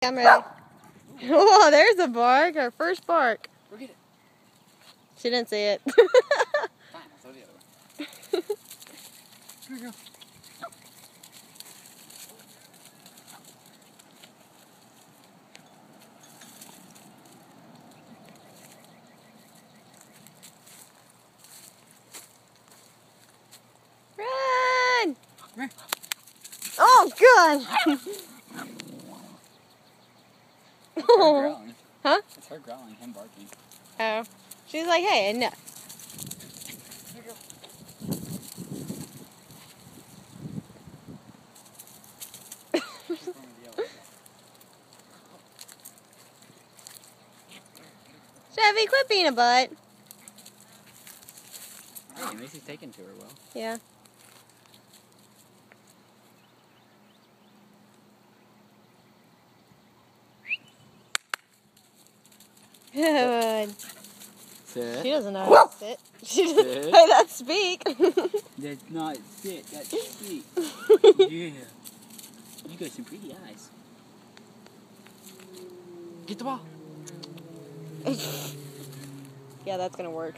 I'm ready. Oh, there's a bark. Our first bark. Go get it. She didn't see it. Fine, I'll throw the other one. Here we go. Run! Come here. Oh, good. It's her growling. Huh? It's her growling, him barking. Oh. She's like, hey, enough. Here we go. Chevy, quit being a butt. Hey, Macy's taken to her well. Yeah. Good. Sit. She doesn't know how to sit. She doesn't know how to speak. That's not sit, that's speak. Yeah. You got some pretty eyes. Get the ball. Yeah, that's gonna work.